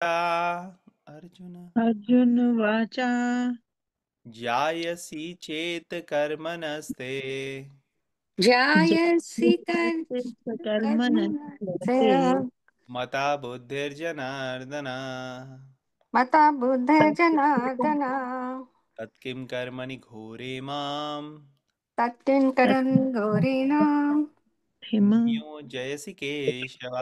अर्जुन अर्जुन वाचा जायसी चेत कर्मणस्ते जायसि कर्मणस्ते कर्मणस्ते मता बुद्धिर्जनार्दन मता बुद्धिर्जनार्दन तत्किं कर्मणि घोरे मां तत्किं करन् घोरेणाम् नियोजयसि केशव।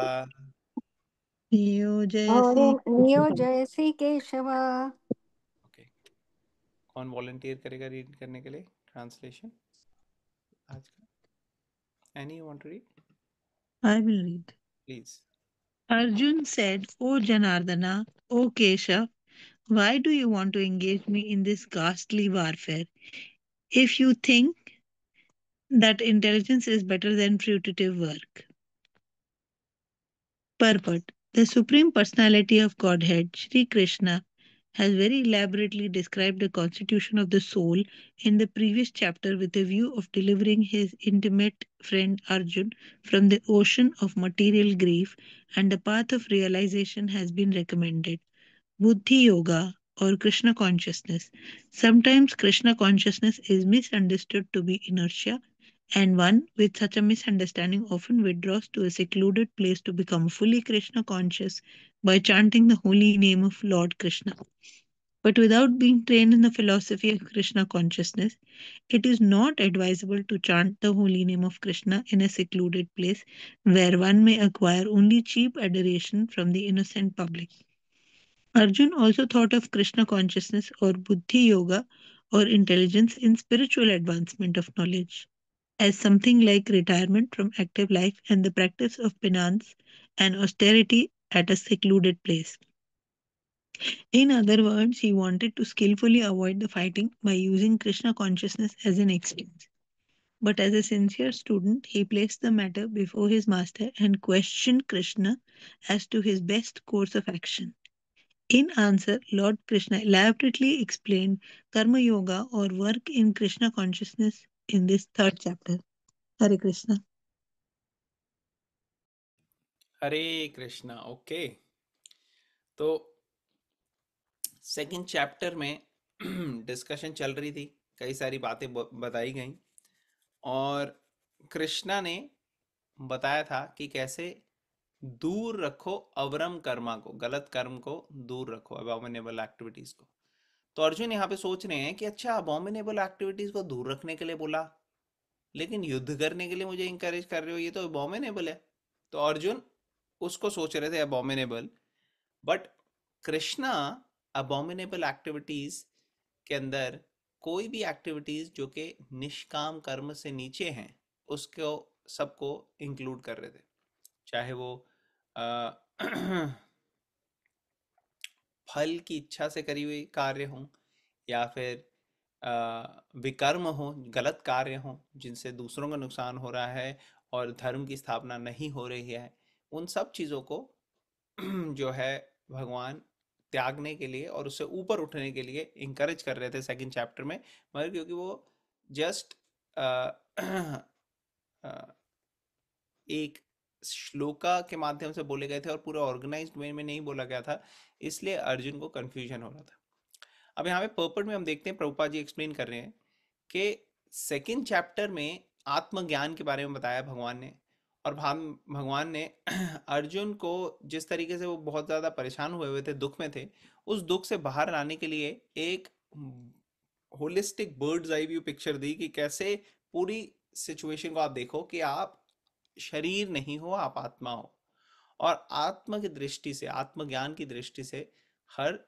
नियोजयसि नियोजयसि केशव। ओके, कौन वॉलंटियर करेगा रीड करने के लिए ट्रांसलेशन आज का? Any want to read? I will read. Please. Arjun said, O Janardana, O Keshav, why do you want to engage me in this ghastly warfare? If you think that intelligence is better than fruitive work. Purport. The Supreme Personality of Godhead, Sri Krishna, has very elaborately described the constitution of the soul in the previous chapter with a view of delivering his intimate friend Arjun from the ocean of material grief, and the path of realization has been recommended. Buddhi Yoga or Krishna consciousness. Sometimes Krishna consciousness is misunderstood to be inertia, and one with such a misunderstanding often withdraws to a secluded place to become fully Krishna conscious by chanting the holy name of Lord Krishna. But without being trained in the philosophy of Krishna consciousness, it is not advisable to chant the holy name of Krishna in a secluded place where one may acquire only cheap adoration from the innocent public. Arjun also thought of Krishna consciousness or Buddhi Yoga or intelligence in spiritual advancement of knowledge as something like retirement from active life and the practice of penance and austerity at a secluded place. In other words, he wanted to skillfully avoid the fighting by using Krishna consciousness as an excuse. But as a sincere student, he placed the matter before his master and questioned Krishna as to his best course of action. In answer, Lord Krishna elaborately explained Karma Yoga or work in Krishna consciousness in this third chapter. Hare Krishna. Hare Krishna. Okay, तो second chapter में discussion चल रही थी, कई सारी बातें बताई गई, और कृष्णा ने बताया था कि कैसे दूर रखो अवरम कर्मा को, गलत कर्म को दूर रखो, अबॉमिनेबल एक्टिविटीज को। तो अर्जुन यहाँ पे सोच रहे हैं कि अच्छा, अबॉमिनेबल एक्टिविटीज को दूर रखने के लिए बोला, लेकिन युद्ध करने के लिए मुझे इंकरेज कर रहे हो, ये तो अबॉमिनेबल है। तो अर्जुन उसको सोच रहे थे अबॉमिनेबल, बट कृष्णा अबॉमिनेबल एक्टिविटीज के अंदर कोई भी एक्टिविटीज जो कि निष्काम कर्म से नीचे हैं उसको सबको इंक्लूड कर रहे थे, चाहे वो फल की इच्छा से करी हुई कार्य हो, या फिर विकर्म हो, गलत कार्य हो जिनसे दूसरों का नुकसान हो रहा है और धर्म की स्थापना नहीं हो रही है, उन सब चीज़ों को जो है भगवान त्यागने के लिए और उससे ऊपर उठने के लिए इंकरेज कर रहे थे सेकंड चैप्टर में। मगर क्योंकि वो जस्ट एक श्लोका के माध्यम से बोले गए थे और पूरे ऑर्गेनाइज्ड वे में नहीं बोला गया था, इसलिए अर्जुन को कंफ्यूजन हो रहा था। अब यहाँ पे पर्पट में हम देखते हैं प्रभुपाद जी एक्सप्लेन कर रहे हैं कि सेकंड चैप्टर में आत्मज्ञान के बारे में बताया भगवान ने, और भगवान ने अर्जुन को जिस तरीके से वो बहुत ज़्यादा परेशान हुए हुए थे, दुख में थे, उस दुख से बाहर लाने के लिए एक holistic bird's eye view picture दी कि कैसे पूरी सिचुएशन को आप देखो कि आप शरीर नहीं हो, आप आत्मा हो, और आत्मा की दृष्टि से, आत्मज्ञान की दृष्टि से हर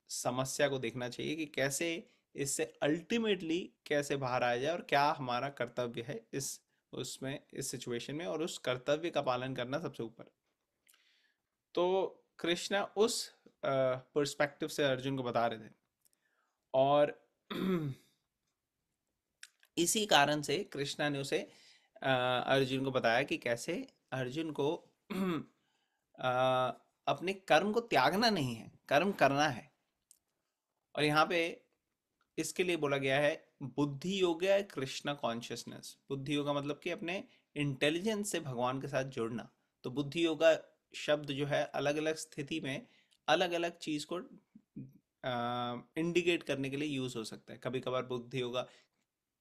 समस्या को देखना चाहिए कि कैसे इससे अल्टीमेटली कैसे बाहर आया जाए और क्या हमारा कर्तव्य है इस उसमें, इस सिचुएशन में, और उस कर्तव्य का पालन करना सबसे ऊपर। तो कृष्णा उस पर्सपेक्टिव से अर्जुन को बता रहे थे, और इसी कारण से कृष्णा ने उसे अर्जुन को बताया कि कैसे अर्जुन को अपने कर्म को त्यागना नहीं है, कर्म करना है। और यहाँ पे इसके लिए बोला गया है बुद्धि योग है कृष्णा कॉन्शियसनेस। बुद्धि योगा मतलब कि अपने इंटेलिजेंस से भगवान के साथ जुड़ना। तो बुद्धि योगा शब्द जो है अलग अलग स्थिति में अलग अलग चीज को इंडिकेट करने के लिए यूज हो सकता है। कभी कभार बुद्धि योगा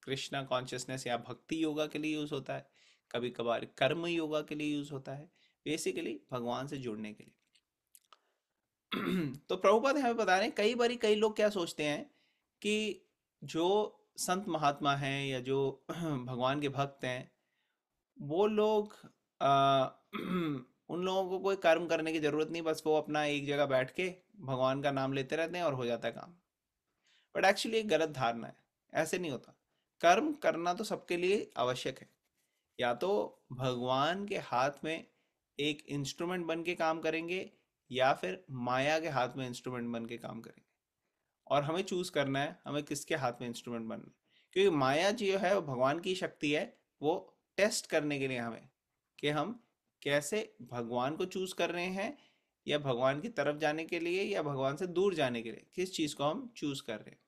कृष्णा कॉन्शियसनेस या भक्ति योगा के लिए यूज होता है, कभी कभार कर्म योगा के लिए यूज होता है, बेसिकली भगवान से जुड़ने के लिए। तो प्रभुपाद हमें बता रहे हैं, कई बार कई लोग क्या सोचते हैं कि जो संत महात्मा हैं या जो भगवान के भक्त हैं, वो लोग उन लोगों को कोई कर्म करने की जरूरत नहीं, बस वो अपना एक जगह बैठ के भगवान का नाम लेते रहते हैं और हो जाता है काम। बट एक्चुअली एक गलत धारणा है, ऐसे नहीं होता। कर्म करना तो सबके लिए आवश्यक है। या तो भगवान के हाथ में एक इंस्ट्रूमेंट बन के काम करेंगे, या फिर माया के हाथ में इंस्ट्रूमेंट बन के काम करेंगे। और हमें चूज करना है हमें किसके हाथ में इंस्ट्रूमेंट बनना है, क्योंकि माया जो है वो भगवान की शक्ति है, वो टेस्ट करने के लिए हमें कि हम कैसे भगवान को चूज कर रहे हैं, या भगवान की तरफ जाने के लिए या भगवान से दूर जाने के लिए किस चीज को हम चूज कर रहे हैं।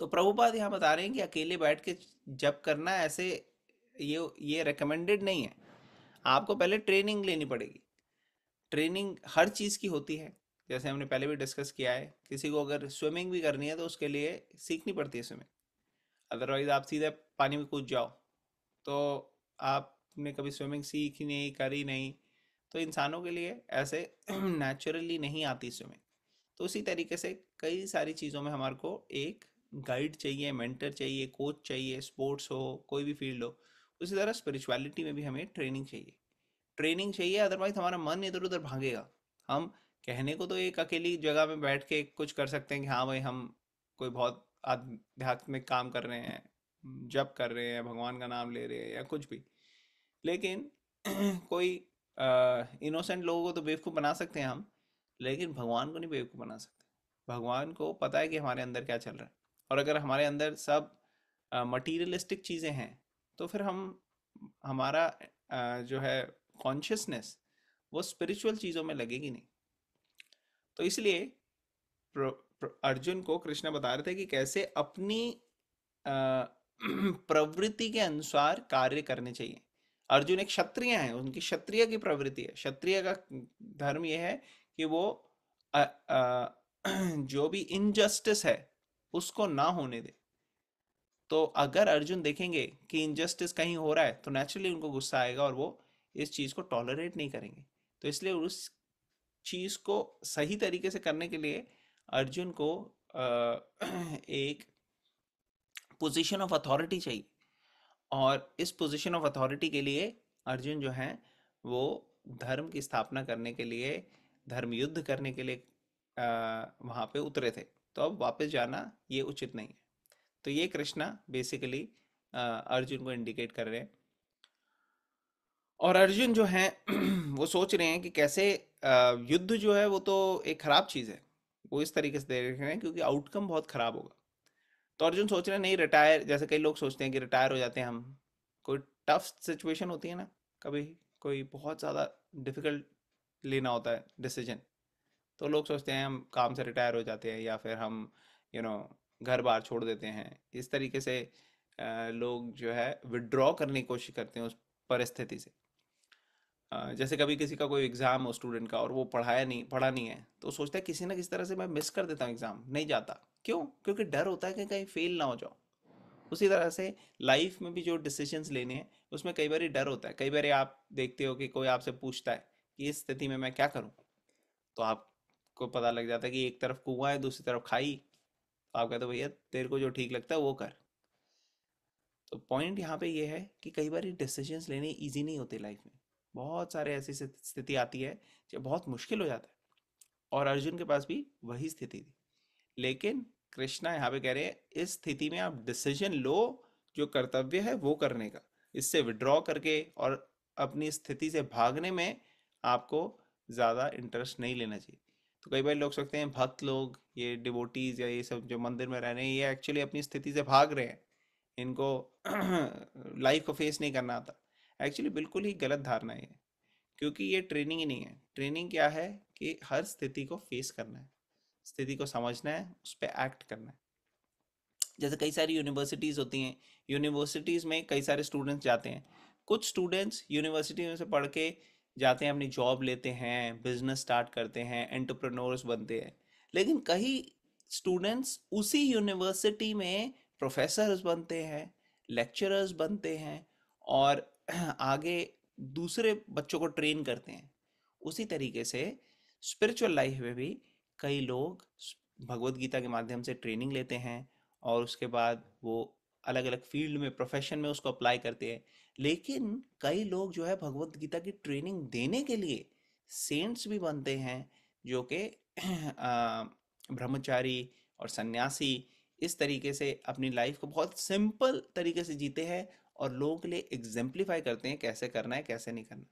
तो प्रभुपाद यहाँ बता रहे हैं कि अकेले बैठ के जब करना है ऐसे, ये रिकमेंडेड नहीं है। आपको पहले ट्रेनिंग लेनी पड़ेगी। ट्रेनिंग हर चीज़ की होती है, जैसे हमने पहले भी डिस्कस किया है। किसी को अगर स्विमिंग भी करनी है तो उसके लिए सीखनी पड़ती है स्विमिंग, अदरवाइज आप सीधे पानी में कूद जाओ तो आपने कभी स्विमिंग सीखी नहीं, करी नहीं। तो इंसानों के लिए ऐसे नेचुरली नहीं आती स्विमिंग। तो उसी तरीके से कई सारी चीज़ों में हमारे को एक गाइड चाहिए, मेंटर चाहिए, कोच चाहिए, स्पोर्ट्स हो कोई भी फील्ड हो। उसी तरह स्पिरिचुअलिटी में भी हमें ट्रेनिंग चाहिए, ट्रेनिंग चाहिए, अदरवाइज हमारा मन इधर उधर भागेगा। हम कहने को तो एक अकेली जगह में बैठ के कुछ कर सकते हैं कि हाँ भाई हम कोई बहुत आध्यात्मिक काम कर रहे हैं, जप कर रहे हैं, भगवान का नाम ले रहे हैं या कुछ भी, लेकिन कोई इनोसेंट लोगों को तो बेवकूफ़ बना सकते हैं हम, लेकिन भगवान को नहीं बेवकूफ़ बना सकते। भगवान को पता है कि हमारे अंदर क्या चल रहा है, और अगर हमारे अंदर सब मटीरियलिस्टिक चीज़ें हैं तो फिर हम हमारा जो है कॉन्शियसनेस वो स्पिरिचुअल चीज़ों में लगेगी नहीं। तो इसलिए अर्जुन को कृष्ण बता रहे थे कि कैसे अपनी प्रवृत्ति के अनुसार कार्य करने चाहिए। अर्जुन एक क्षत्रिय है, उनकी क्षत्रिय की प्रवृत्ति है। क्षत्रिय का धर्म यह है कि वो जो भी इनजस्टिस है उसको ना होने दे। तो अगर अर्जुन देखेंगे कि इनजस्टिस कहीं हो रहा है तो नेचुरली उनको गुस्सा आएगा और वो इस चीज़ को टॉलरेट नहीं करेंगे। तो इसलिए उस चीज़ को सही तरीके से करने के लिए अर्जुन को एक पोजीशन ऑफ अथॉरिटी चाहिए, और इस पोजीशन ऑफ अथॉरिटी के लिए अर्जुन जो है वो धर्म की स्थापना करने के लिए, धर्म युद्ध करने के लिए वहाँ पे उतरे थे। तो अब वापस जाना ये उचित नहीं है। तो ये कृष्णा बेसिकली अर्जुन को इंडिकेट कर रहे हैं। और अर्जुन जो है वो सोच रहे हैं कि कैसे युद्ध जो है वो तो एक खराब चीज़ है, वो इस तरीके से देख रहे हैं क्योंकि आउटकम बहुत खराब होगा। तो अर्जुन सोच रहे हैं नहीं रिटायर, जैसे कई लोग सोचते हैं कि रिटायर हो जाते हैं हम, कोई टफ सिचुएशन होती है ना, कभी कोई बहुत ज़्यादा डिफिकल्ट लेना होता है डिसीजन, तो लोग सोचते हैं हम काम से रिटायर हो जाते हैं, या फिर हम यू नो घर बार छोड़ देते हैं। इस तरीके से लोग जो है विड्रॉ करने की कोशिश करते हैं उस परिस्थिति से। जैसे कभी किसी का कोई एग्ज़ाम हो स्टूडेंट का और वो पढ़ा नहीं है, तो सोचता है किसी ना किसी तरह से मैं मिस कर देता हूँ एग्ज़ाम, नहीं जाता। क्यों? क्योंकि डर होता है कि कहीं फेल ना हो जाओ। उसी तरह से लाइफ में भी जो डिसीजंस लेने हैं उसमें कई बार डर होता है। कई बार आप देखते हो कि कोई आपसे पूछता है कि इस स्थिति में मैं क्या करूं, तो आपको पता लग जाता है कि एक तरफ कुआं है दूसरी तरफ खाई, तो आप कहते हो भैया तेरे को जो ठीक लगता है वो कर। तो पॉइंट यहाँ पे ये है कि कई बार डिसीजंस लेने ईजी नहीं होते लाइफ में। बहुत सारे ऐसी स्थिति आती है जो बहुत मुश्किल हो जाता है, और अर्जुन के पास भी वही स्थिति थी। लेकिन कृष्णा यहाँ पे कह रहे हैं इस स्थिति में आप डिसीजन लो जो कर्तव्य है वो करने का, इससे विड्रॉ करके और अपनी स्थिति से भागने में आपको ज़्यादा इंटरेस्ट नहीं लेना चाहिए। तो कई बार लोग सोचते हैं भक्त लोग, ये डिवोटीज या ये सब जो मंदिर में रह रहे हैं, ये एक्चुअली अपनी स्थिति से भाग रहे हैं, इनको लाइफ को फेस नहीं करना आता। एक्चुअली बिल्कुल ही गलत धारणा है ये, क्योंकि ये ट्रेनिंग ही नहीं है। ट्रेनिंग क्या है कि हर स्थिति को फेस करना है, स्थिति को समझना है, उस पर एक्ट करना है। जैसे कई सारी यूनिवर्सिटीज़ होती हैं, यूनिवर्सिटीज़ में कई सारे स्टूडेंट्स जाते हैं। कुछ स्टूडेंट्स यूनिवर्सिटी में से पढ़ के जाते हैं, अपनी जॉब लेते हैं, बिजनेस स्टार्ट करते हैं, एंटरप्रेन्योर्स बनते हैं। लेकिन कई स्टूडेंट्स उसी यूनिवर्सिटी में प्रोफेसर्स बनते हैं, लेक्चरर्स बनते हैं और आगे दूसरे बच्चों को ट्रेन करते हैं। उसी तरीके से स्पिरिचुअल लाइफ में भी कई लोग भगवत गीता के माध्यम से ट्रेनिंग लेते हैं और उसके बाद वो अलग अलग फील्ड में, प्रोफेशन में उसको अप्लाई करते हैं। लेकिन कई लोग जो है भगवत गीता की ट्रेनिंग देने के लिए सेंट्स भी बनते हैं, जो कि ब्रह्मचारी और सन्यासी इस तरीके से अपनी लाइफ को बहुत सिंपल तरीके से जीते हैं और लोगों के लिए एग्जेम्पलीफाई करते हैं कैसे करना है, कैसे नहीं करना।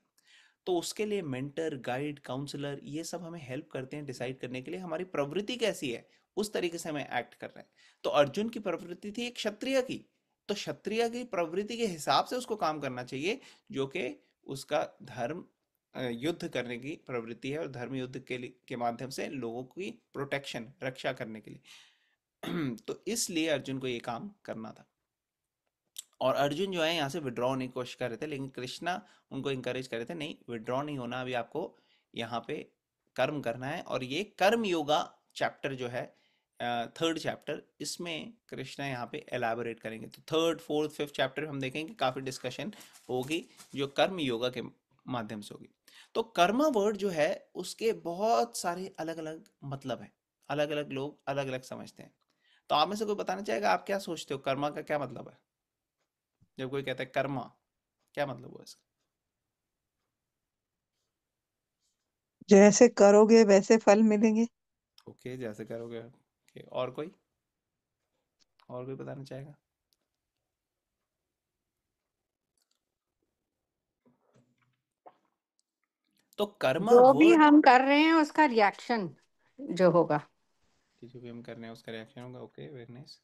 तो उसके लिए मेंटर, गाइड, काउंसलर ये सब हमें हेल्प करते हैं डिसाइड करने के लिए हमारी प्रवृत्ति कैसी है, उस तरीके से हमें एक्ट कर रहे हैं। तो अर्जुन की प्रवृत्ति थी एक क्षत्रिय की, तो क्षत्रिय की प्रवृत्ति के हिसाब से उसको काम करना चाहिए, जो कि उसका धर्म युद्ध करने की प्रवृत्ति है और धर्म युद्ध के माध्यम से लोगों की प्रोटेक्शन, रक्षा करने के लिए। तो इसलिए अर्जुन को ये काम करना था और अर्जुन जो है यहाँ से विड्रॉ होने की कोशिश कर रहे थे, लेकिन कृष्णा उनको इंकरेज कर रहे थे, नहीं विड्रॉ नहीं होना, अभी आपको यहाँ पे कर्म करना है। और ये कर्म योगा चैप्टर जो है, थर्ड चैप्टर, इसमें कृष्णा यहाँ पे एलैबोरेट करेंगे। तो थर्ड, फोर्थ, फिफ्थ चैप्टर हम देखेंगे काफ़ी डिस्कशन होगी जो कर्म योगा के माध्यम से होगी। तो कर्मा वर्ड जो है उसके बहुत सारे अलग अलग मतलब है, अलग अलग लोग अलग अलग समझते हैं। तो आप में से कोई बताना चाहेगा, आप क्या सोचते हो कर्मा का क्या मतलब है? जब कोई कहता है कर्मा, क्या मतलब हुआ इसका? जैसे करोगे वैसे फल मिलेंगे। ओके, जैसे करोगे। ओके, और कोई बताना चाहेगा? तो कर्मा जो भी वर्ड, हम कर रहे हैं उसका रिएक्शन जो होगा। जो भी हम कर रहे हैं उसका रिएक्शन होगा। Okay, very nice.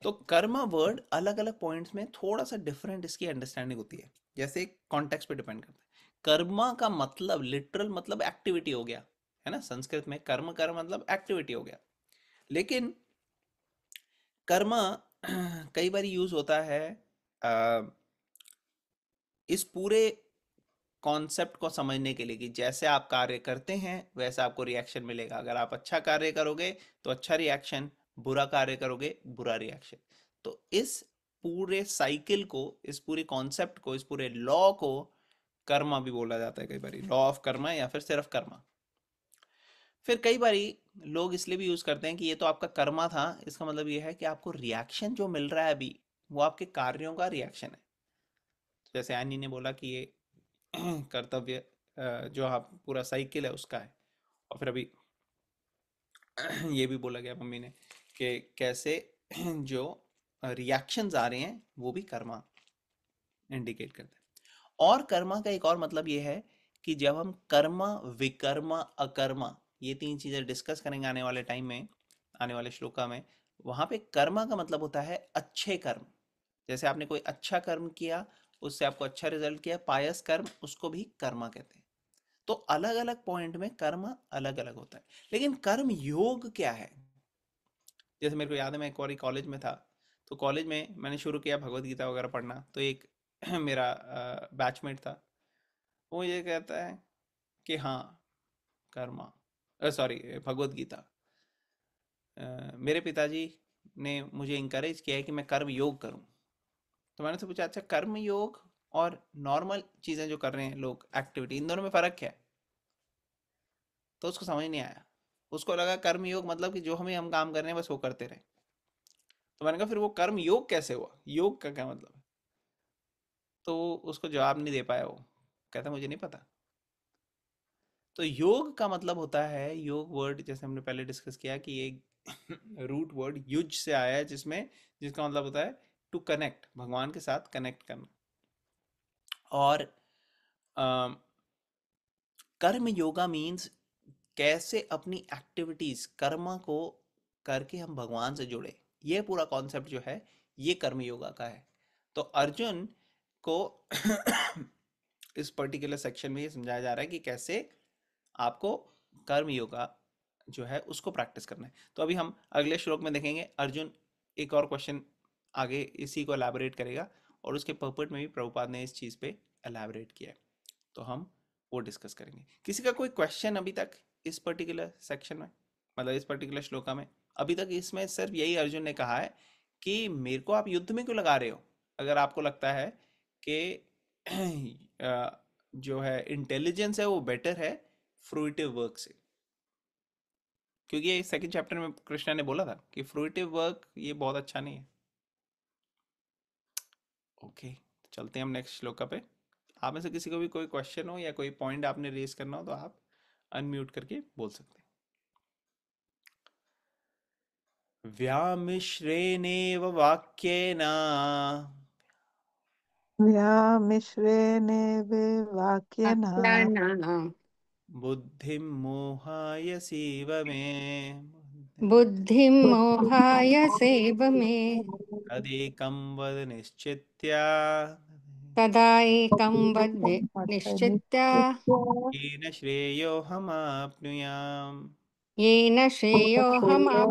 तो कर्मा वर्ड अलग अलग पॉइंट्स में थोड़ा सा डिफरेंट इसकी अंडरस्टैंडिंग होती है, जैसे कॉन्टेक्स्ट पे डिपेंड करता है। कर्मा का मतलब लिटरल मतलब एक्टिविटी हो गया, है ना, संस्कृत में कर्म कर्म मतलब एक्टिविटी हो गया। लेकिन कर्मा कई बार यूज होता है इस पूरे कॉन्सेप्ट को समझने के लिए कि जैसे आप कार्य करते हैं वैसा आपको रिएक्शन मिलेगा। अगर आप अच्छा कार्य करोगे तो अच्छा रिएक्शन, बुरा कार्य करोगे बुरा रिएक्शन। तो इस पूरे साइकिल को, इस पूरे कॉन्सेप्ट को, इस पूरे लॉ को कर्मा भी बोला जाता है कई बार, लॉ ऑफ कर्मा या फिर सिर्फ कर्मा। फिर कई बारी लोग इसलिए भी यूज करते हैं कि ये तो आपका कर्मा था, इसका मतलब ये है कि आपको रिएक्शन जो मिल रहा है अभी वो आपके कार्यों का रिएक्शन है। जैसे एनी ने बोला कि ये कर्तव्य जो आप पूरा साइकिल है उसका है। और फिर अभी ये भी बोला गया मम्मी ने कि कैसे जो रिएक्शंस आ रहे हैं वो भी कर्मा इंडिकेट करते हैं। और कर्मा का एक और मतलब ये है कि जब हम कर्मा, विकर्मा, अकर्मा, ये तीन चीजें डिस्कस करेंगे आने वाले टाइम में, आने वाले श्लोका में, वहां पे कर्मा का मतलब होता है अच्छे कर्म। जैसे आपने कोई अच्छा कर्म किया, उससे आपको अच्छा रिजल्ट किया, पायस कर्म, उसको भी कर्मा कहते हैं। तो अलग अलग पॉइंट में कर्म अलग अलग होता है। लेकिन कर्म योग क्या है? जैसे मेरे को याद है, मैं एक बार कॉलेज में था, तो कॉलेज में मैंने शुरू किया भगवत गीता वगैरह पढ़ना। तो एक मेरा बैचमेट था, वो ये कहता है कि हाँ कर्मा, सॉरी भगवत गीता, मेरे पिताजी ने मुझे इंकरेज किया है कि मैं कर्म योग करूं। तो मैंने तो पूछा, अच्छा कर्म योग और नॉर्मल चीज़ें जो कर रहे हैं लोग, एक्टिविटी, इन दोनों में फ़र्क क्या है? तो उसको समझ नहीं आया। उसको लगा कर्म योग मतलब कि जो हम काम कर रहे हैं बस वो करते रहे। तो मैंने कहा फिर वो कर्म योग कैसे हुआ, योग का क्या मतलब है? तो उसको जवाब नहीं दे पाया। वो कहता मुझे नहीं पता। तो योग का मतलब होता है, योग वर्ड जैसे हमने पहले डिस्कस किया कि एक रूट वर्ड युज से आया है, जिसका मतलब होता है टू कनेक्ट, भगवान के साथ कनेक्ट करना। और अम, कर्म योगा मीन्स कैसे अपनी एक्टिविटीज, कर्मा को करके हम भगवान से जुड़े। ये पूरा कॉन्सेप्ट जो है ये कर्म योगा का है। तो अर्जुन को इस पर्टिकुलर सेक्शन में ये समझाया जा रहा है कि कैसे आपको कर्म योगा जो है उसको प्रैक्टिस करना है। तो अभी हम अगले श्लोक में देखेंगे अर्जुन एक और क्वेश्चन आगे इसी को एलैबोरेट करेगा और उसके पर्पट में भी प्रभुपाद ने इस चीज़ पे एलैबोरेट किया है। तो हम वो डिस्कस करेंगे। किसी का कोई क्वेश्चन अभी तक इस पर्टिकुलर सेक्शन में, मतलब इस पर्टिकुलर श्लोका में? अभी तक इसमें सिर्फ यही अर्जुन ने कहा है कि मेरे को आप युद्ध में क्यों लगा रहे हो, अगर आपको लगता है कि जो है इंटेलिजेंस है वो बेटर है फ्रूटिव वर्क से। क्योंकि ये सेकंड चैप्टर में कृष्णा ने बोला था कि फ्रूटिव वर्क ये बहुत अच्छा नहीं है। ओके, तो चलते हैं हम नेक्स्ट श्लोका पे। आप में से किसी को भी कोई क्वेश्चन हो या कोई पॉइंट आपने रेज करना हो तो आप अनम्यूट करके बोल सकते हैं। व्यामिश्रेणेव वाक्येन व्यामिश्रेणेव वाक्येन आख्यानानां बुद्धिं मोहायसीव मे। बुद्धिं मोहाय सेव मे तदेकं वद निश्चित्य तदा एकं वद निश्चित्य येन श्रेयोऽहमाप्नुयाम्। येन श्रेयोऽहमाप्नुयाम्।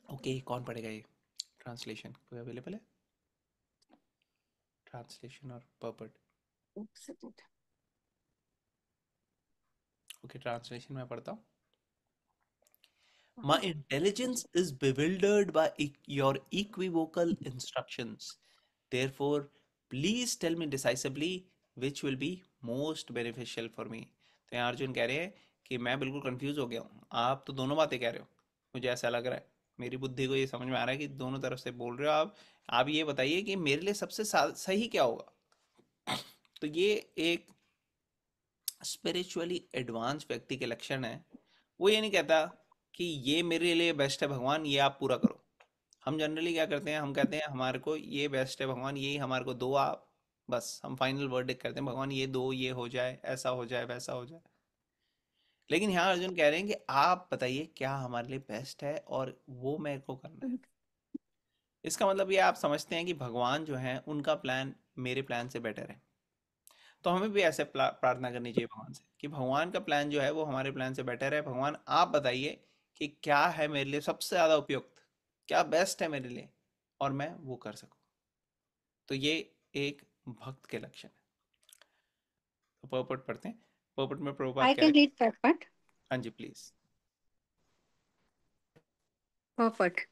ओके, कौन पढ़ेगा ये ट्रांसलेशन? कोई अवेलेबल है ट्रांसलेशन और पर्पट? ओके, ट्रांसलेशन मैं पढ़ता हूँ। My intelligence is bewildered by your equivocal instructions. Therefore, please tell me decisively which will be most beneficial for me. तो यहाँ अर्जुन कह रहे हैं कि मैं बिल्कुल कंफ्यूज हो गया हूँ, आप तो दोनों बातें कह रहे हो, मुझे ऐसा लग रहा है, मेरी बुद्धि को ये समझ में आ रहा है कि दोनों तरफ से बोल रहे हो आप ये बताइए कि मेरे लिए सबसे सही क्या होगा। तो ये एक स्पिरिचुअली एडवांस व्यक्ति के लक्षण है। वो ये नहीं कहता कि ये मेरे लिए बेस्ट है भगवान, ये आप पूरा करो। हम जनरली क्या करते हैं, हम कहते हैं हमारे को ये बेस्ट है भगवान, यही हमारे को दो आप, बस हम फाइनल वर्डिक्ट करते हैं भगवान ये दो, ये हो जाए, ऐसा हो जाए, वैसा हो जाए। लेकिन यहाँ अर्जुन कह रहे हैं कि आप बताइए क्या हमारे लिए बेस्ट है और वो मेरे को करना है। इसका मतलब ये आप समझते हैं कि भगवान जो है उनका प्लान मेरे प्लान से बेटर है। तो हमें भी ऐसे प्रार्थना करनी चाहिए भगवान से कि भगवान का प्लान जो है वो हमारे प्लान से बेटर है। भगवान आप बताइए कि क्या है मेरे लिए सबसे ज़्यादा उपयुक्त, क्या बेस्ट है मेरे लिए, और मैं वो कर सकूं। तो ये एक भक्त के लक्षण है। तो पर्पट पढ़ते हैं। पर्पट में प्रभुपाद I कह रहे can हैं। read that part. हाँ जी please. Perfect.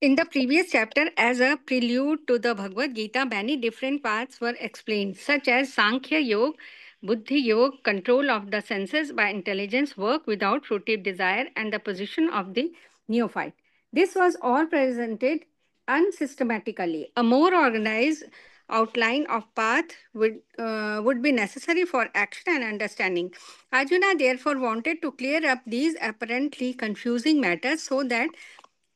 In the previous chapter, as a prelude to the Bhagavad Gita, many different paths were explained, such as Sankhya Yoga, Buddhi Yoga, control of the senses by intelligence, work without fruitive desire, and the position of the neophyte. This was all presented unsystematically. A more organized outline of path would be necessary for action and understanding. Arjuna therefore wanted to clear up these apparently confusing matters so that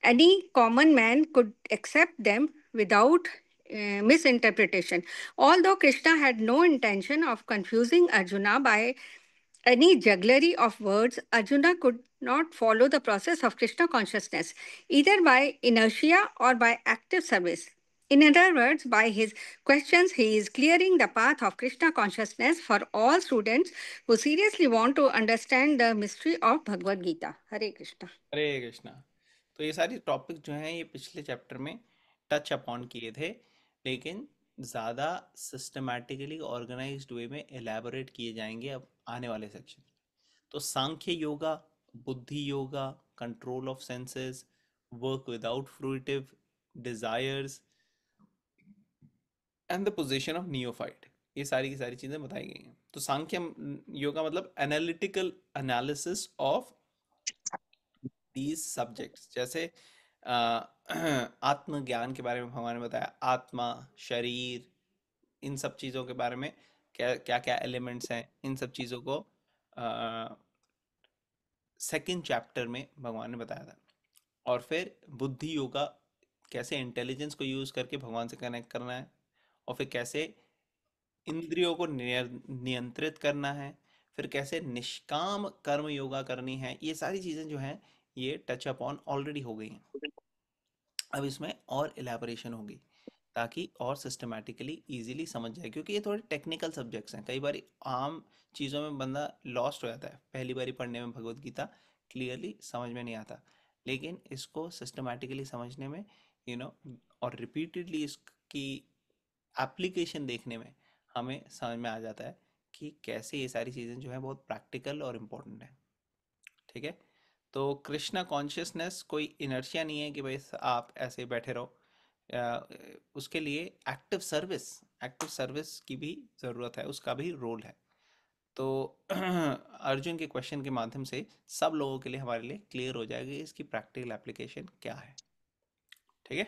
any common man could accept them without misinterpretation. Although Krishna had no intention of confusing Arjuna by any jugglery of words, Arjuna could not follow the process of Krishna consciousness, either by inertia or by active service. In other words, by his questions, he is clearing the path of Krishna consciousness for all students who seriously want to understand the mystery of Bhagavad Gita. Hare Krishna. हरे कृष्णा। तो ये सारी topic जो हैं ये पिछले chapter में touch upon किए थे, लेकिन ज़्यादा सिस्टमैटिकली ऑर्गेनाइज्ड वे में एलैबोरेट किए जाएंगे अब आने वाले सेक्शन। तो सांख्य योगा, बुद्धि yoga, control of senses, work without fruitive desires and the position of neophyte, ये सारी की सारी चीजें बताई गई हैं। तो सांख्य योगा मतलब analytical analysis of these subjects, जैसे आत्मज्ञान के बारे में भगवान ने बताया, आत्मा, शरीर, इन सब चीज़ों के बारे में क्या क्या क्या एलिमेंट्स हैं, इन सब चीज़ों को सेकंड चैप्टर में भगवान ने बताया था। और फिर बुद्धि योगा, कैसे इंटेलिजेंस को यूज़ करके भगवान से कनेक्ट करना है, और फिर कैसे इंद्रियों को नियंत्रित करना है, फिर कैसे निष्काम कर्म योगा करनी है। ये सारी चीज़ें जो हैं ये टच अपॉन ऑलरेडी हो गई हैं। अब इसमें और एलैबोरेशन होगी ताकि और सिस्टमैटिकली इजीली समझ जाए, क्योंकि ये थोड़े टेक्निकल सब्जेक्ट्स हैं। कई बार आम चीज़ों में बंदा लॉस्ट हो जाता है, पहली बारी पढ़ने में भगवत गीता क्लियरली समझ में नहीं आता, लेकिन इसको सिस्टमैटिकली समझने में और रिपीटेडली इसकी एप्लीकेशन देखने में हमें समझ में आ जाता है कि कैसे ये सारी चीज़ें जो है बहुत प्रैक्टिकल और इम्पोर्टेंट है। ठीक है, तो कृष्णा कॉन्शियसनेस कोई इनर्शिया नहीं है कि भाई आप ऐसे बैठे रहो। उसके लिए एक्टिव सर्विस की भी ज़रूरत है, उसका भी रोल है। तो अर्जुन के क्वेश्चन के माध्यम से सब लोगों के लिए, हमारे लिए क्लियर हो जाएगा कि इसकी प्रैक्टिकल एप्लीकेशन क्या है। ठीक है,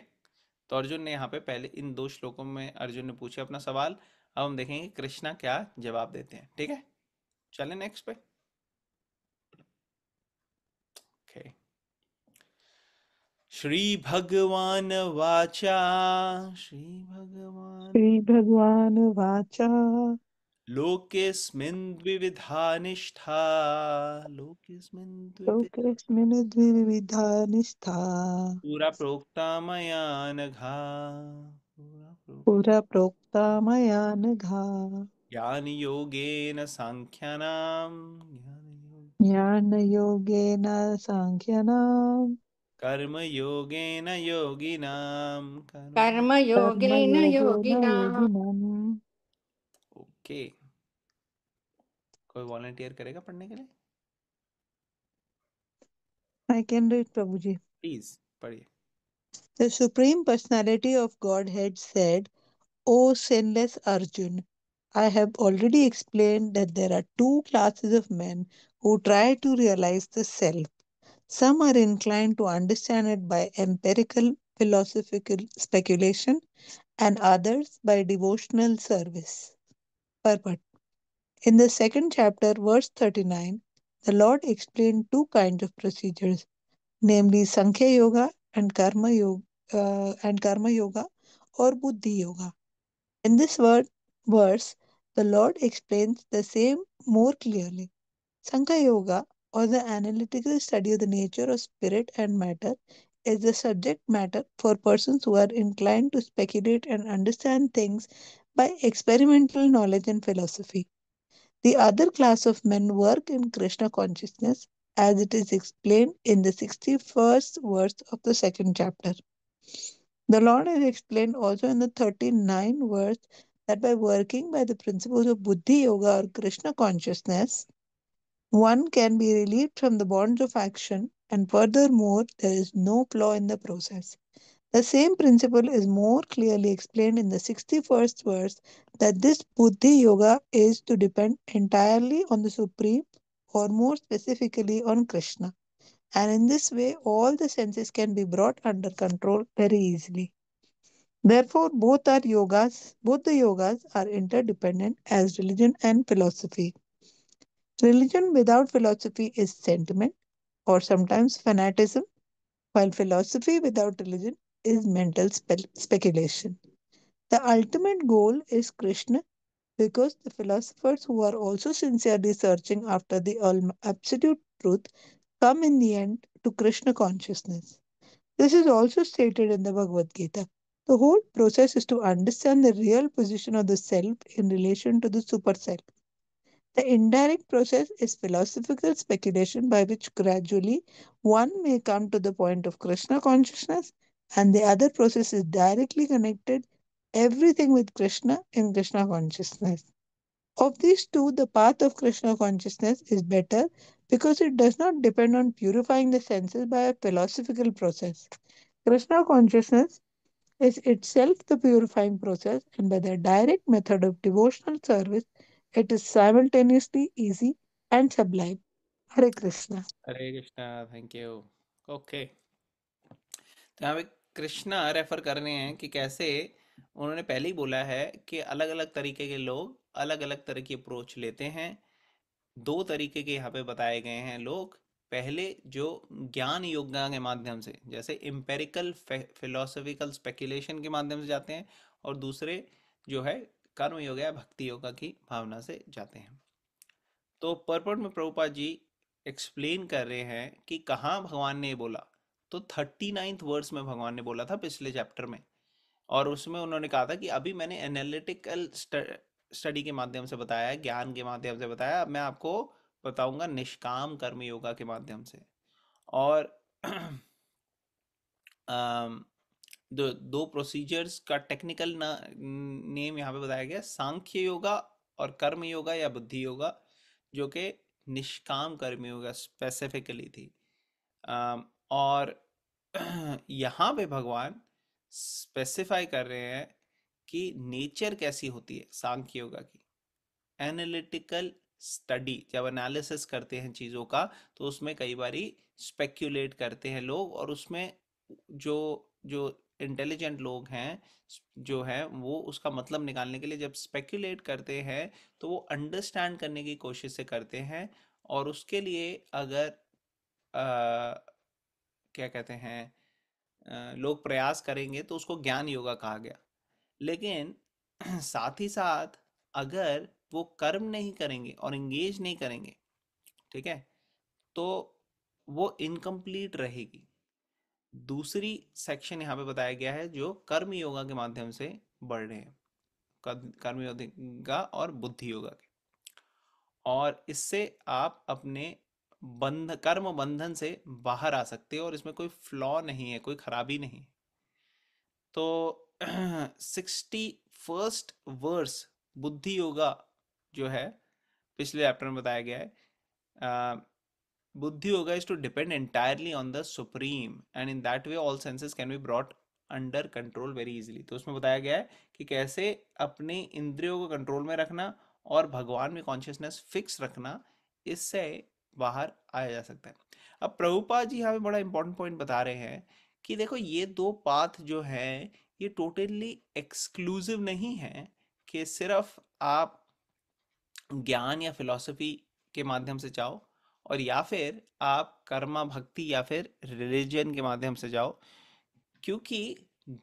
तो अर्जुन ने यहाँ पे पहले इन 2 श्लोकों में अर्जुन ने पूछा अपना सवाल। अब हम देखेंगे कृष्णा क्या जवाब देते हैं। ठीक है, चलें नेक्स्ट पे। ओके, श्री भगवान वाचा, श्री भगवान, श्रीभगवानुवाच लोकेस्मिन् द्विविधा निष्ठा, लोकेस्मिन् द्विविधा, लोकेऽस्मिन् द्विविधा निष्ठा पूरा प्रोक्ता मया नघा, पूरा प्रोक्ता, पुरा प्रोक्ता मया नघा ज्ञान योगेन सांख्यानां, ज्ञानयोगेन साङ्ख्यानां कर्म योगेन योगिनां, कर्मयोगेन कर्मयोगेन योगिना। योगिनम्। ओके, कोई वॉलंटियर करेगा पढ़ने के लिए? I can read, Prabhuji. Please पढ़िए। The Supreme Personality of Godhead said, O sinless Arjun, I have already explained that there are two classes of men who try to realize the self. Some are inclined to understand it by empirical philosophical speculation and others by devotional service. Purport. In the second chapter, verse 39, the Lord explained two kinds of procedures, namely Sankhya Yoga and Karma Yoga or Buddhi Yoga. In this verse, the Lord explains the same more clearly. Sankhya Yoga, or the analytical study of the nature of spirit and matter, is the subject matter for persons who are inclined to speculate and understand things by experimental knowledge and philosophy. The other class of men work in Krishna consciousness, as it is explained in the 61st verse of the second chapter. The Lord has explained also in the 39th verse that by working by the principles of Buddhi Yoga or Krishna consciousness, one can be relieved from the bonds of action, and furthermore, there is no flaw in the process. The same principle is more clearly explained in the 61st verse that this Buddhi Yoga is to depend entirely on the Supreme, or more specifically on Krishna. And in this way, all the senses can be brought under control very easily. Therefore, both the yogas are interdependent as religion and philosophy. Religion without philosophy is sentiment or sometimes fanaticism, while philosophy without religion is mental speculation. The ultimate goal is Krishna because the philosophers who are also sincerely searching after the absolute truth come in the end to Krishna consciousness. This is also stated in the Bhagavad Gita. The whole process is to understand the real position of the self in relation to the super self. The indirect process is philosophical speculation by which gradually one may come to the point of Krishna consciousness, and the other process is directly connected everything with Krishna in Krishna consciousness. Of these two, the path of Krishna consciousness is better because it does not depend on purifying the senses by a philosophical process. Krishna consciousness is itself the purifying process, and by the direct method of devotional service, it is simultaneously easy and sublime. Hare Krishna. Hare Krishna, thank you. Okay, तो यहाँ पे Krishna refer कर रहे हैं कि कैसे उन्होंने पहले ही बोला है कि अलग अलग तरीके के लोग अलग अलग तरह की अप्रोच लेते हैं। 2 तरीके के यहाँ पे बताए गए हैं लोग। पहले जो ज्ञान योगा के माध्यम से, जैसे एम्पेरिकल फिलोसॉफिकल स्पेकुलेशन के माध्यम से जाते हैं, और दूसरे जो है कर्म योगा या भक्ति योगा की भावना से जाते हैं। तो पर्पट में प्रभुपाद जी एक्सप्लेन कर रहे हैं कि कहाँ भगवान ने ये बोला। तो 39th वर्स में भगवान ने बोला था पिछले चैप्टर में, और उसमें उन्होंने कहा था कि अभी मैंने एनालिटिकल स्टडी के माध्यम से बताया, ज्ञान के माध्यम से बताया, अब मैं आपको बताऊंगा निष्काम कर्म योगा के माध्यम से। और दो प्रोसीजर्स का टेक्निकल नेम यहाँ पे बताया गया, सांख्य योगा और कर्म योगा या बुद्धि योगा, जो कि निष्काम कर्म योगा स्पेसिफिकली थी। और यहाँ पे भगवान स्पेसिफाई कर रहे हैं कि नेचर कैसी होती है सांख्य योगा की। एनालिटिकल स्टडी, जब एनालिसिस करते हैं चीज़ों का, तो उसमें कई बारी स्पेक्यूलेट करते हैं लोग, और उसमें जो जो इंटेलिजेंट लोग हैं जो है वो उसका मतलब निकालने के लिए जब स्पेक्यूलेट करते हैं तो वो अंडरस्टैंड करने की कोशिश से करते हैं, और उसके लिए अगर क्या कहते हैं लोग प्रयास करेंगे तो उसको ज्ञान योगा कहा गया। लेकिन साथ ही साथ अगर वो कर्म नहीं करेंगे और इंगेज नहीं करेंगे, ठीक है, तो वो इनकम्प्लीट रहेगी। दूसरी सेक्शन यहाँ पे बताया गया है जो कर्म योगा के माध्यम से बढ़ रहे हैं, कर्म योगा और बुद्धि योगा के, और इससे आप अपने कर्म बंधन से बाहर आ सकते हो, और इसमें कोई फ्लॉ नहीं है, कोई खराबी नहीं। तो 61st वर्स बुद्धि योगा जो है पिछले चैप्टर में बताया गया है, बुद्धि yoga is to depend entirely on the supreme and in that way all senses can be brought under control very easily। तो उसमें बताया गया है कि कैसे अपने इंद्रियों को कंट्रोल में रखना और भगवान में कॉन्शियसनेस फिक्स रखना, इससे बाहर आया जा सकता है। अब प्रभुपाद जी यहाँ पे बड़ा इंपॉर्टेंट पॉइंट बता रहे हैं कि देखो ये दो पाथ जो है ये टोटली एक्सक्लूसिव नहीं है कि सिर्फ आप ज्ञान या फिलॉसफी के माध्यम से जाओ, और या फिर आप कर्मा भक्ति या फिर रिलीजन के माध्यम से जाओ, क्योंकि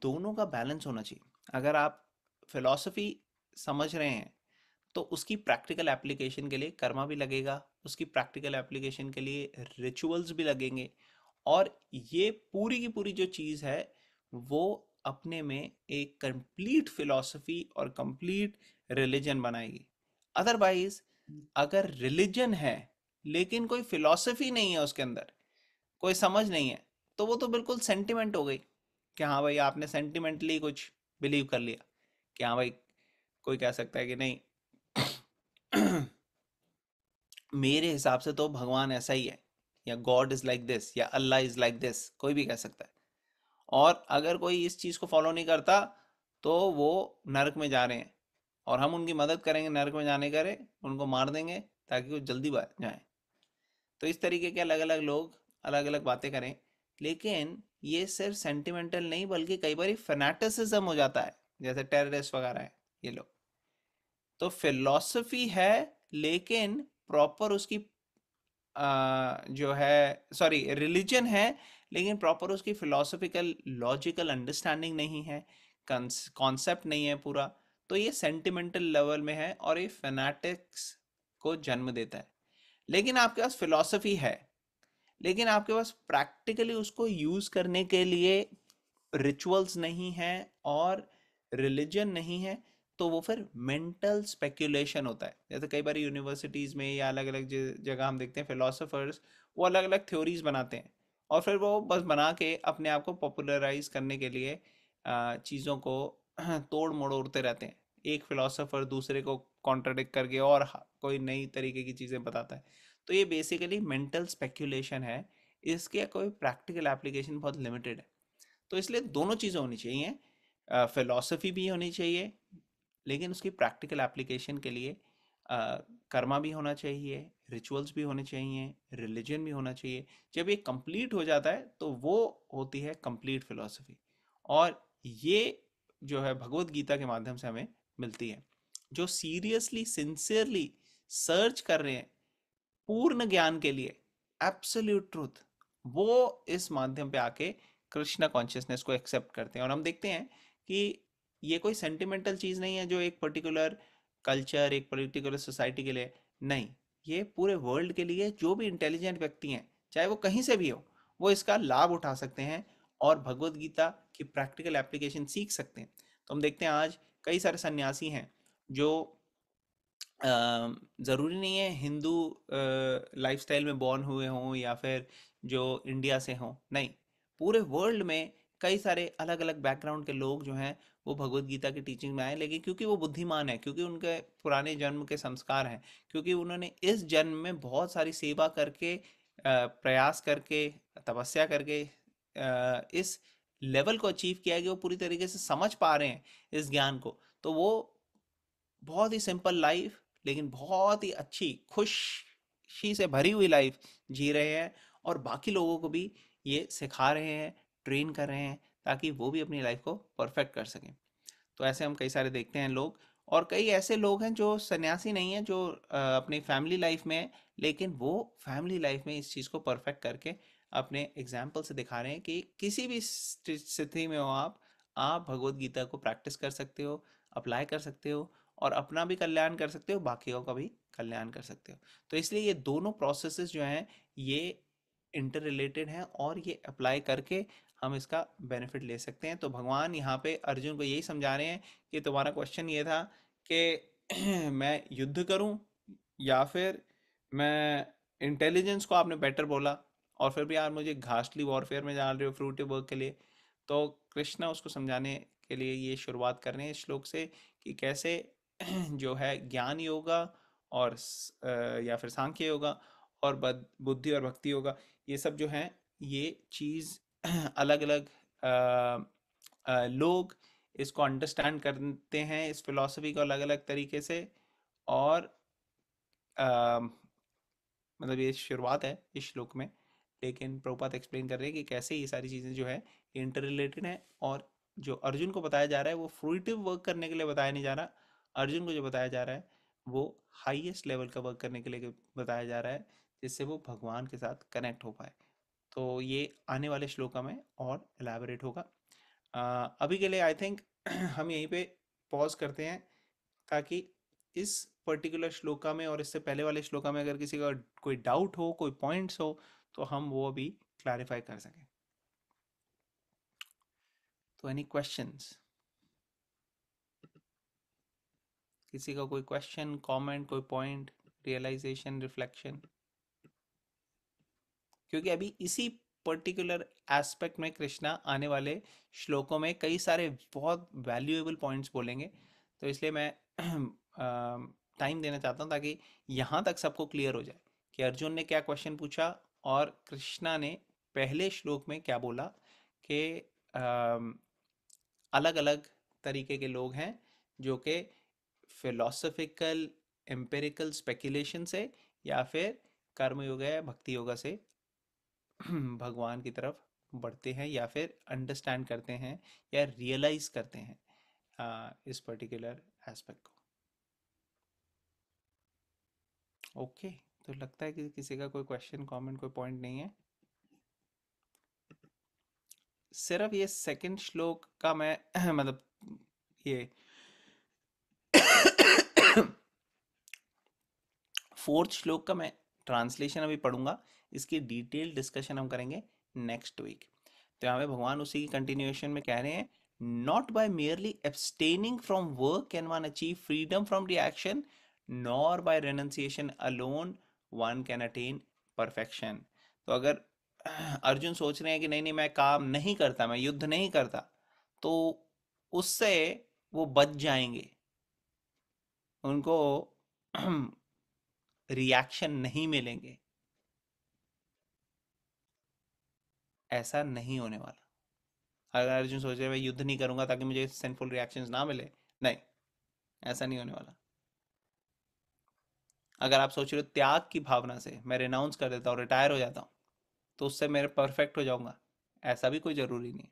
दोनों का बैलेंस होना चाहिए। अगर आप फिलॉसफी समझ रहे हैं तो उसकी प्रैक्टिकल एप्लीकेशन के लिए कर्मा भी लगेगा, उसकी प्रैक्टिकल एप्लीकेशन के लिए रिचुअल्स भी लगेंगे, और ये पूरी की पूरी जो चीज़ है वो अपने में एक कंप्लीट फिलॉसफी और कंप्लीट रिलीजन बनाएगी। अदरवाइज अगर रिलीजन है लेकिन कोई फिलॉसफी नहीं है उसके अंदर, कोई समझ नहीं है, तो वो तो बिल्कुल सेंटिमेंट हो गई कि हाँ भाई आपने सेंटिमेंटली कुछ बिलीव कर लिया कि हाँ भाई, कोई कह सकता है कि नहीं मेरे हिसाब से तो भगवान ऐसा ही है, या गॉड इज लाइक दिस, या अल्लाह इज लाइक दिस, कोई भी कह सकता है। और अगर कोई इस चीज़ को फॉलो नहीं करता तो वो नरक में जा रहे हैं, और हम उनकी मदद करेंगे नरक में जाने करे, उनको मार देंगे ताकि वो जल्दी जाए। तो इस तरीके के अलग अलग लोग अलग अलग बातें करें, लेकिन ये सिर्फ सेंटिमेंटल नहीं बल्कि कई बार फैनेटिसिज्म हो जाता है, जैसे टेररिस्ट वगैरह है ये लोग। तो फिलॉसफी है लेकिन प्रॉपर उसकी जो है, सॉरी, रिलीजन है लेकिन प्रॉपर उसकी फिलोसफिकल लॉजिकल अंडरस्टैंडिंग नहीं है, कॉन्सेप्ट नहीं है पूरा, तो ये सेंटिमेंटल लेवल में है और ये फैनेटिक्स को जन्म देता है। लेकिन आपके पास फिलॉसफी है, लेकिन आपके पास प्रैक्टिकली उसको यूज करने के लिए रिचुअल्स नहीं है और रिलीजन नहीं है, तो वो फिर मेंटल स्पेक्यूलेशन होता है। जैसे कई बार यूनिवर्सिटीज में या अलग अलग जगह हम देखते हैं फिलोसोफर्स वो अलग अलग थ्योरीज बनाते हैं, और फिर वो बस बना के अपने आप को पॉपुलराइज करने के लिए चीज़ों को तोड़ मड़ोड़ते रहते हैं। एक फिलोसोफर दूसरे को कॉन्ट्राडिक्ट करके और कोई नई तरीके की चीज़ें बताता है। तो ये बेसिकली मेंटल स्पेक्यूलेशन है, इसके कोई प्रैक्टिकल एप्लीकेशन बहुत लिमिटेड है। तो इसलिए दोनों चीज़ें होनी चाहिए, फिलॉसफी भी होनी चाहिए लेकिन उसकी प्रैक्टिकल एप्लीकेशन के लिए कर्मा भी होना चाहिए, रिचुअल्स भी होने चाहिए, रिलीजन भी होना चाहिए। जब ये कंप्लीट हो जाता है तो वो होती है कंप्लीट फिलॉसफी, और ये जो है भगवत गीता के माध्यम से हमें मिलती है। जो सीरियसली सिंसियरली सर्च कर रहे हैं पूर्ण ज्ञान के लिए, एब्सोल्यूट ट्रूथ, वो इस माध्यम पे आके कृष्णा कॉन्शियसनेस को एक्सेप्ट करते हैं। और हम देखते हैं कि ये कोई सेंटिमेंटल चीज़ नहीं है जो एक पर्टिकुलर कल्चर, एक पर्टिकुलर सोसाइटी के लिए नहीं, ये पूरे वर्ल्ड के लिए जो भी इंटेलिजेंट व्यक्ति हैं चाहे वो कहीं से भी हो, वो इसका लाभ उठा सकते हैं और भगवत गीता की प्रैक्टिकल एप्लीकेशन सीख सकते हैं। तो हम देखते हैं आज कई सारे सन्यासी हैं जो ज़रूरी नहीं है हिंदू लाइफस्टाइल में बॉर्न हुए हों या फिर जो इंडिया से हों, नहीं, पूरे वर्ल्ड में कई सारे अलग अलग बैकग्राउंड के लोग जो हैं वो भगवत गीता की टीचिंग में आए, लेकिन क्योंकि वो बुद्धिमान है, क्योंकि उनके पुराने जन्म के संस्कार हैं, क्योंकि उन्होंने इस जन्म में बहुत सारी सेवा करके प्रयास करके तपस्या करके इस लेवल को अचीव किया है कि वो पूरी तरीके से समझ पा रहे हैं इस ज्ञान को, तो वो बहुत ही सिंपल लाइफ लेकिन बहुत ही अच्छी खुशी से भरी हुई लाइफ जी रहे हैं, और बाकी लोगों को भी ये सिखा रहे हैं, ट्रेन कर रहे हैं, ताकि वो भी अपनी लाइफ को परफेक्ट कर सकें। तो ऐसे हम कई सारे देखते हैं लोग, और कई ऐसे लोग हैं जो सन्यासी नहीं हैं, जो अपनी फैमिली लाइफ में हैं, लेकिन वो फैमिली लाइफ में इस चीज़ को परफेक्ट करके अपने एग्जाम्पल से दिखा रहे हैं कि किसी भी स्थिति में हो आप भगवत गीता को प्रैक्टिस कर सकते हो, अप्लाई कर सकते हो, और अपना भी कल्याण कर सकते हो, बाकियों का भी कल्याण कर सकते हो। तो इसलिए ये दोनों प्रोसेसेस जो हैं ये इंटर रिलेटेड हैं, और ये अप्लाई करके हम इसका बेनिफिट ले सकते हैं। तो भगवान यहाँ पे अर्जुन को यही समझा रहे हैं कि तुम्हारा क्वेश्चन ये था कि मैं युद्ध करूं या फिर मैं इंटेलिजेंस को, आपने बेटर बोला, और फिर भी यार मुझे घासली वॉरफेयर में डाल रहे हो फ्रूटिव वर्क के लिए। तो कृष्णा उसको समझाने के लिए ये शुरुआत कर रहे हैं इस श्लोक से कि कैसे जो है ज्ञान योगा और या फिर सांख्य योगा और बुद्धि और भक्ति योगा, ये सब जो है ये चीज़ अलग अलग लोग इसको अंडरस्टैंड करते हैं, इस फिलॉसफी को अलग अलग तरीके से। और मतलब ये शुरुआत है इस श्लोक में, लेकिन प्रभुपाद एक्सप्लेन कर रहे हैं कि कैसे ये सारी चीज़ें जो है इंटर रिलेटेड हैं, और जो अर्जुन को बताया जा रहा है वो फ्रूटिव वर्क करने के लिए बताया नहीं जा रहा। अर्जुन को जो बताया जा रहा है वो हाईएस्ट लेवल का वर्क करने के लिए बताया जा रहा है, जिससे वो भगवान के साथ कनेक्ट हो पाए। तो ये आने वाले श्लोका में और एलैबोरेट होगा। अभी के लिए आई थिंक हम यहीं पे पॉज करते हैं, ताकि इस पर्टिकुलर श्लोका में और इससे पहले वाले श्लोका में अगर किसी का कोई डाउट हो, कोई पॉइंट्स हो, तो हम वो अभी क्लैरिफाई कर सकें। तो एनी क्वेश्चंस? किसी का कोई क्वेश्चन, कमेंट, कोई पॉइंट, रियलाइजेशन, रिफ्लेक्शन? क्योंकि अभी इसी पर्टिकुलर एस्पेक्ट में कृष्णा आने वाले श्लोकों में कई सारे बहुत वैल्यूएबल पॉइंट्स बोलेंगे, तो इसलिए मैं टाइम देना चाहता हूँ ताकि यहाँ तक सबको क्लियर हो जाए कि अर्जुन ने क्या क्वेश्चन पूछा और कृष्णा ने पहले श्लोक में क्या बोला, कि अलग अलग तरीके के लोग हैं जो कि फिलोसफिकल एम्पिरिकल स्पेकुलेशन से या फिर कर्म योगा या भक्ति योगा से भगवान की तरफ बढ़ते हैं, या फिर अंडरस्टैंड करते हैं या रियलाइज करते हैं इस पर्टिकुलर एस्पेक्ट को। ओके, तो लगता है कि किसी का कोई क्वेश्चन, कमेंट, कोई पॉइंट नहीं है। सिर्फ ये सेकंड श्लोक का मैं मतलब ये फोर्थ श्लोक का मैं ट्रांसलेशन अभी पढ़ूंगा, इसकी डिटेल डिस्कशन हम करेंगे नेक्स्ट वीक। तो यहाँ पे भगवान उसी की कंटिन्यूएशन में कह रहे हैं, not by merely abstaining from work can one achieve freedom from reaction, nor by renunciation alone one can attain perfection। तो अगर अर्जुन सोच रहे हैं कि नहीं नहीं मैं काम नहीं करता, मैं युद्ध नहीं करता, तो उससे वो बच जाएंगे, उनको रिएक्शन नहीं मिलेंगे। ऐसा नहीं होने वाला। अगर अर्जुन सोच रहे मैं युद्ध नहीं करूंगा ताकि मुझे सिंफुल रिएक्शंस ना मिले, नहीं, ऐसा नहीं होने वाला। अगर आप सोच रहे हो त्याग की भावना से मैं रिनाउंस कर देता हूँ, रिटायर हो जाता हूँ, तो उससे मेरे परफेक्ट हो जाऊंगा, ऐसा भी कोई ज़रूरी नहीं।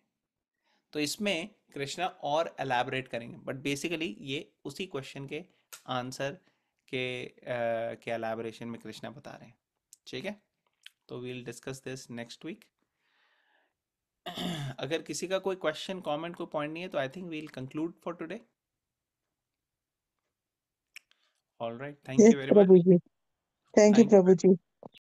तो इसमें कृष्णा और एलैबोरेट करेंगे, बट बेसिकली ये उसी क्वेश्चन के आंसर के एलैबोरेशन में कृष्णा बता रहे हैं। ठीक है, तो we'll discuss this next week. अगर किसी का कोई क्वेश्चन, कमेंट, कोई पॉइंट नहीं है, तो I think we'll conclude for today. All right, thank Yes, you very much. Prabhuji. Thank you, thank you, Prabhuji.